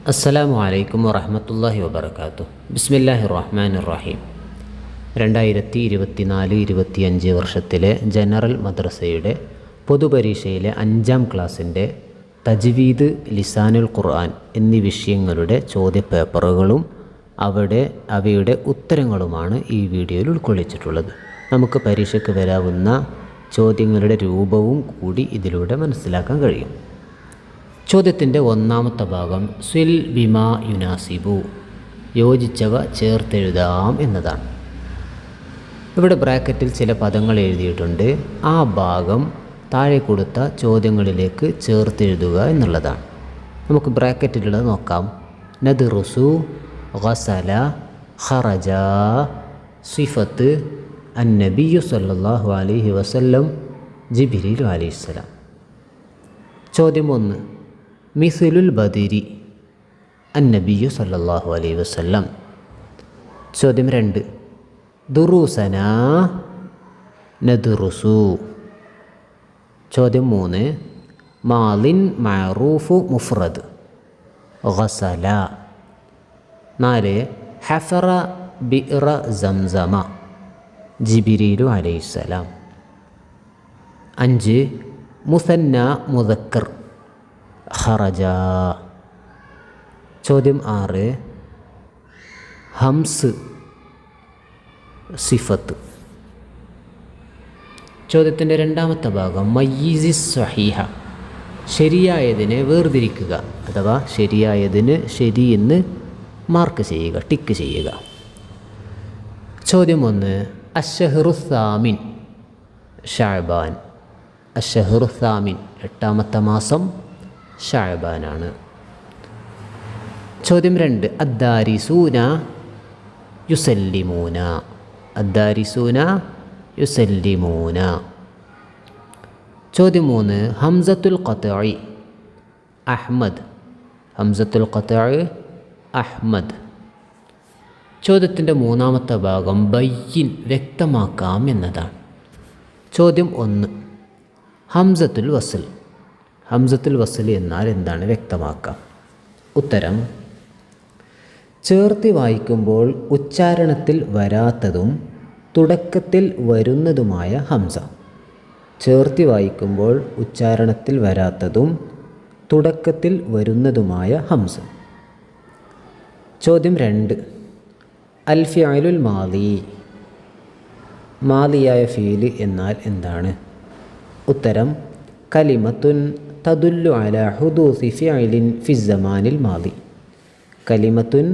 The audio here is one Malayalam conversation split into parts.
അസ്സലാമു അലൈക്കും വറഹ്മത്തുള്ളാഹി വബറകാതുഹു. ബിസ്മില്ലാഹിർ റഹ്മാനിർ റഹീം. 2024-25 വർഷത്തിലെ ജനറൽ മദ്രസയുടെ പൊതുപരീക്ഷയിലെ 5ാം ക്ലാസ്സിൻ്റെ തജ്വീദ്, ലിസാനുൽ ഖുർആൻ എന്നീ വിഷയങ്ങളുടെ ചോദ്യപേപ്പറുകളും അവയുടെ ഉത്തരങ്ങളുമാണ് ഈ വീഡിയോയിൽ ഉൾക്കൊള്ളിച്ചിട്ടുള്ളത്. നമുക്ക് പരീക്ഷയ്ക്ക് വരാവുന്ന ചോദ്യങ്ങളുടെ രൂപവും കൂടി ഇതിലൂടെ മനസ്സിലാക്കാൻ കഴിയും. ചോദ്യത്തിൻ്റെ ഒന്നാമത്തെ ഭാഗം സ്വിൽ ബിമാ യുനാസിബു, യോജിച്ചവ ചേർത്തെഴുതാം എന്നതാണ്. ഇവിടെ ബ്രാക്കറ്റിൽ ചില പദങ്ങൾ എഴുതിയിട്ടുണ്ട്. ആ ഭാഗം താഴെ കൊടുത്ത ചോദ്യങ്ങളിലേക്ക് ചേർത്തെഴുതുക എന്നുള്ളതാണ്. നമുക്ക് ബ്രാക്കറ്റിലുള്ളത് നോക്കാം. നദ്റുസു, ഗസല, ഖറജ, സിഫത്ത്, അന്നബിയു സല്ലല്ലാഹു അലൈഹി വസല്ലം, ജിബ്രീൽ അലൈഹിസ്സലാം. ചോദ്യം 1, മിസ്ലുൽ ബദിരി, അന്നബിയു സല്ലല്ലാഹു അലൈഹി വസല്ലം. ചോദ്യം 2, ദുറൂസന, നദ്റുസു. ചോദ്യം 3, മാലിൻ മഅറൂഫു മുഫ്രദ്, ഗസല. 4, ഹഫറ ബിഅറ സംസമ, ജിബ്രീലു അലൈഹിസ്സലാം. 5, മുസന്ന മുദക്കർ, ഖറജ. ചോദ്യം 6, ഹംസ്, സിഫത്ത്. ചോദ്യത്തിൻ്റെ രണ്ടാമത്തെ ഭാഗം മയ്യിസി സ്വഹീഹ, ശരിയായതിനെ വേർതിരിക്കുക അഥവാ ശരിയായതിന് ശരിയെന്ന് മാർക്ക് ചെയ്യുക, ടിക്ക് ചെയ്യുക. ചോദ്യം 1, അശ്ശഹ്റു സാമിൻ, ഷഅബാൻ. അശ്ശഹ്റു സാമിൻ, 8ാമത്തെ മാസം ഷഅബാനാണ്. ചോദ്യം 2, അദ്ദാരിസൂന യുസല്ലിമൂന, അദ്ദാരിസൂന യുസല്ലിമൂന. ചോദ്യം 3, ഹംസത്തുൽ ഖത്ഇ, അഹ്മദ്, ഹംസത്തുൽ ഖത്ഇ, അഹ്മദ്. ചോദ്യത്തിൻ്റെ മൂന്നാമത്തെ ഭാഗം ബയ്യിൻ, വ്യക്തമാക്കാം എന്നതാണ്. ചോദ്യം 1, ഹംസത്തുൽ വസ്ൽ, ഹംസത്തുൽ വസ്ൽ എന്നാൽ എന്താണ്, വ്യക്തമാക്കാം. ഉത്തരം: ചേർത്തി വായിക്കുമ്പോൾ ഉച്ചാരണത്തിൽ വരാത്തതും തുടക്കത്തിൽ വരുന്നതുമായ ഹംസ. ചേർത്തി വായിക്കുമ്പോൾ ഉച്ചാരണത്തിൽ വരാത്തതും തുടക്കത്തിൽ വരുന്നതുമായ ഹംസ. ചോദ്യം 2, അൽ ഫിഅലുൽ മാദി, മാദിയായ ഫീല് എന്നാൽ എന്താണ്? ഉത്തരം: കലിമത്തുൻ തദുല്ലു അലാ ഹുദൂസി ഫിഅലിൻ ഫി സമാനിൽ മാദി, കലിമത്തുൻ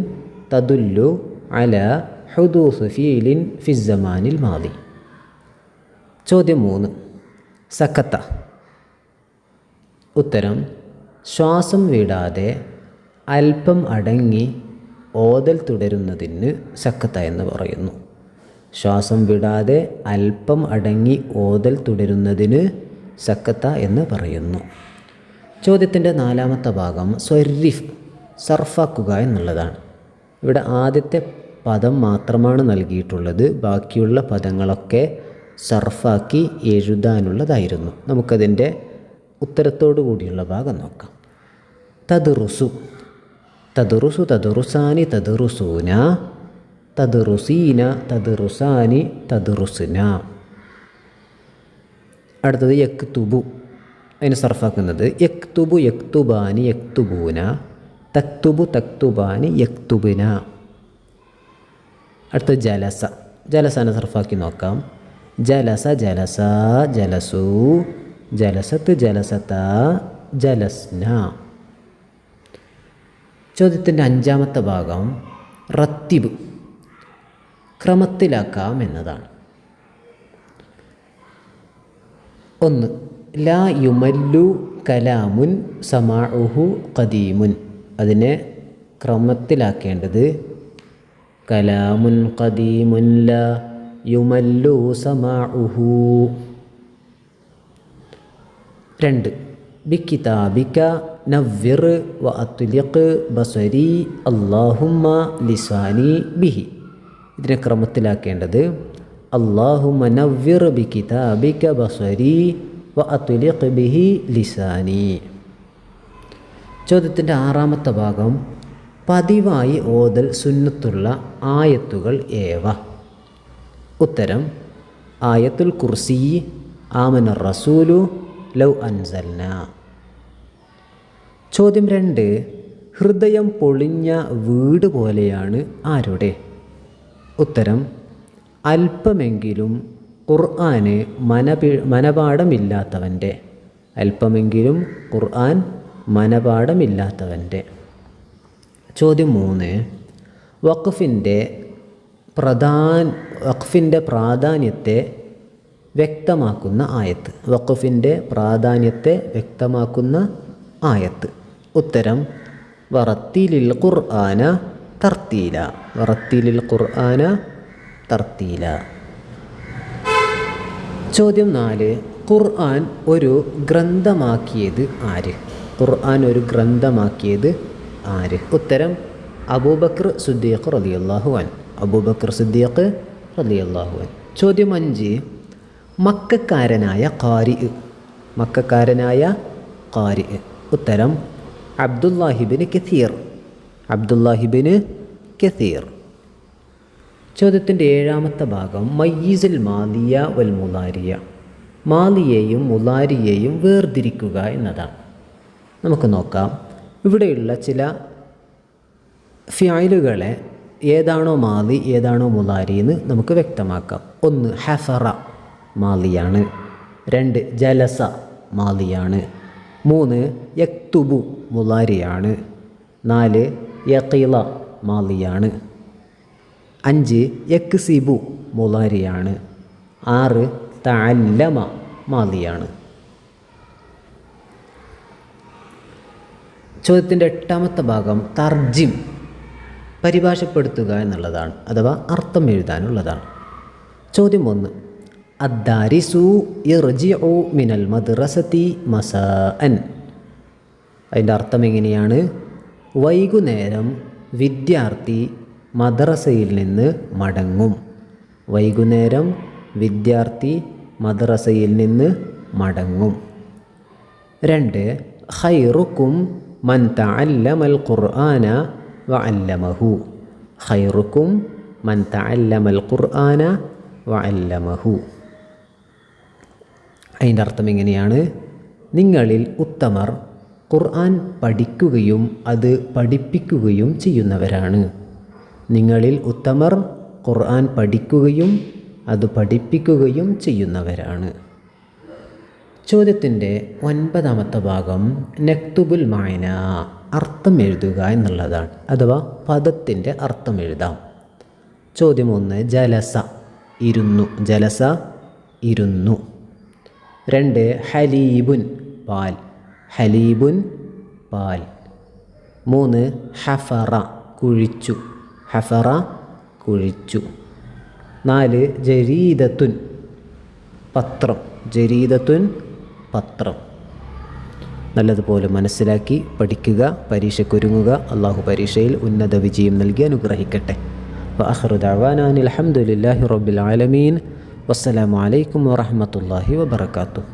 തദുല്ലു അലാ ഹുദൂസി ഫിഅലിൻ ഫി സമാനിൽ മാദി. ചോദ്യം 3, സക്കത്ത. ഉത്തരം: ശ്വാസം വിടാതെ അല്പം അടങ്ങി ഓതൽ തുടരുന്നതിന് സക്കത്ത എന്ന് പറയുന്നു. ശ്വാസം വിടാതെ അല്പം അടങ്ങി ഓതൽ തുടരുന്നതിന് സക്കത്ത എന്ന് പറയുന്നു. ചോദ്യത്തിൻ്റെ നാലാമത്തെ ഭാഗം സ്വരിഫ്, സർഫാക്കുക എന്നുള്ളതാണ്. ഇവിടെ ആദ്യത്തെ പദം മാത്രമാണ് നൽകിയിട്ടുള്ളത്. ബാക്കിയുള്ള പദങ്ങളൊക്കെ സർഫാക്കി എഴുതാനുള്ളതായിരുന്നു. നമുക്കതിൻ്റെ ഉത്തരത്തോടു കൂടിയുള്ള ഭാഗം നോക്കാം. തദ്റുസു, തദ്റുസു, തദ്റുസാനി, തദ്റുസൂന, തദ്റുസീന, തദ്റുസാനി, തദ്റുസ്ന. അടുത്തത് യക്തുബു, അതിന് സർഫാക്കുന്നത് യക്തുബു, യക്തുബാനി, യക്തുബൂന, തക്തുബു, തക്തുബാനി, യക്തുബിന. അടുത്തത് ജലസ, ജലസാനെ സർഫാക്കി നോക്കാം. ജലസ, ജലസ, ജലസു, ജലസത്ത്, ജലസത, ജലസ്ന. ചോദ്യത്തിൻ്റെ 5ാമത്തെ ഭാഗം റത്തിബ്, ക്രമത്തിലാക്കാം എന്നതാണ്. 1, ലാ യുമല്ലു കലാമുൻ സമാഉഹു ഖദീമുൻ, അതിനെ ക്രമത്തിലാക്കേണ്ടത് കലാമുൻ ഖദീമുൻ ലാ യുമല്ലു സമാഉഹു. 2, ബികിതാബിക നവ്വിർ വ അത്ലിഖ് ബസരി അല്ലാഹുമ്മ ലിസാനി ബിഹി, ഇതിനെ ക്രമത്തിലാക്കേണ്ടത് അല്ലാഹുമ്മ നവ്വിർ ബികിതാബിക ബസരി വ അത്ലിഖ് ബിഹി ലിസാനി. ചോദ്യത്തിൻ്റെ 6ാമത്തെ ഭാഗം പതിവായി ഓതൽ സുന്നത്തുള്ള ആയത്തുകൾ ഏവ? ഉത്തരം: ആയത്തുൽ കുർസി, ആമനർ റസൂലു, ലൗ അൻസൽന. ചോദ്യം 2. ഹൃദയം പൊളിഞ്ഞ വീട് പോലെയാണ് ആരുടെ? ഉത്തരം: അല്പമെങ്കിലും ഖുർആന് മനപാഠമില്ലാത്തവൻ്റെ. അല്പമെങ്കിലും ഖുർആൻ മനപാഠമില്ലാത്തവൻ്റെ. ചോദ്യം 3. വഖഫിൻ്റെ പ്രാധാന്യത്തെ വ്യക്തമാക്കുന്ന ആയത്ത്. വഖഫിൻ്റെ പ്രാധാന്യത്തെ വ്യക്തമാക്കുന്ന ആയത്ത്. ഉത്തരം: വറത്തീലിൽ ഖുർആന തർത്തീല. വറത്തീലിൽ ഖുർആന തർത്തീല. ചോദ്യം 4. ഖുർആൻ ഒരു ഗ്രന്ഥമാക്കിയത് ആര്? ഖുർആൻ ഒരു ഗ്രന്ഥമാക്കിയത് ആര്? ഉത്തരം: അബൂബക്കർ സിദ്ദീഖ് റളിയല്ലാഹു അൻഹു. അബൂബക്കർ സിദ്ദീഖ് റളിയല്ലാഹു അൻഹു. ചോദ്യം 5. മക്കക്കാരനായ ഖാരി. ഉത്തരം: അബ്ദുല്ലാഹിബിന് കസീർ. അബ്ദുല്ലാഹിബിന് കസീർ. ചോദ്യത്തിൻ്റെ 7ാമത്തെ ഭാഗം മയ്യിസുൽ മാദിയ വൽ മുലാരിയ. മാലിയെയും മുലാരിയെയും വേർതിരിക്കുക എന്നതാണ്. നമുക്ക് നോക്കാം. ഇവിടെയുള്ള ചില ഫിഅലുകളെ ഏതാണോ മാലി ഏതാണോ മുലാരി എന്ന് നമുക്ക് വ്യക്തമാക്കാം. 1. ഹഫറ മാലിയാണ്. 2. ജലസ മാലിയാണ്. 3. യക്തുബു മുലാരിയാണ്. 4. യഖീല മാലിയാണ്. 5. യക്സിബു മുലാരിയാണ്. 6. തഅല്ലമ മാലിയാണ്. ചോദ്യത്തിൻ്റെ 8ാമത്തെ ഭാഗം തർജിം, പരിഭാഷപ്പെടുത്തുക എന്നുള്ളതാണ്, അഥവാ അർത്ഥം എഴുതാനുള്ളതാണ്. ചോദ്യം 1. അദ്ദാരിസു യർജിഉ മിനൽ മദ്റസതി മസാഅൻ. അതിൻ്റെ അർത്ഥം എങ്ങനെയാണ്? വൈകുന്നേരം വിദ്യാർത്ഥി മദ്രസയിൽ നിന്ന് മടങ്ങും. വൈകുന്നേരം വിദ്യാർത്ഥി മദ്രസയിൽ നിന്ന് മടങ്ങും. 2. ഖൈറുക്കും മൻ തഅല്ലമൽ ഖുർആന വഅല്ലമഹു. ഖൈറുക്കും മൻ തഅല്ലമൽ ഖുർആന വഅല്ലമഹു. അതിൻ്റെ അർത്ഥം എങ്ങനെയാണ്? നിങ്ങളിൽ ഉത്തമർ ഖുർആൻ പഠിക്കുകയും അത് പഠിപ്പിക്കുകയും ചെയ്യുന്നവരാണ്. നിങ്ങളിൽ ഉത്തമർ ഖുർആൻ പഠിക്കുകയും അത് പഠിപ്പിക്കുകയും ചെയ്യുന്നവരാണ്. ചോദ്യത്തിൻ്റെ 9ാമത്തെ ഭാഗം നക്തുബുൽ മഅന, അർത്ഥം എഴുതുക എന്നുള്ളതാണ്, അഥവാ പദത്തിൻ്റെ അർത്ഥം എഴുതാം. ചോദ്യം 1. ജലസ ഇരുന്നു. ജലസ ഇരുന്നു. 2. ഹലീബുൻ പാൽ. ഹലീബുൻ പാൽ. 3. ഹഫറ കുഴിച്ചു. ഹഫറ കുഴിച്ചു. 4. ജരീദത്തുൻ പത്രം. ജരീദത്തുൻ പത്രം. നല്ലതുപോലെ മനസ്സിലാക്കി പഠിക്കുക, പരീക്ഷയ്ക്കൊരുങ്ങുക. അള്ളാഹു പരീക്ഷയിൽ ഉന്നത വിജയം നൽകി അനുഗ്രഹിക്കട്ടെ. വആഖിറു ദഅവാനാ അനിൽ ഹംദുലില്ലാഹി റബ്ബിൽ ആലമീൻ. വസ്സലാമു അലൈക്കും വറഹ്മത്തുള്ളാഹി വബറകാതുഹു.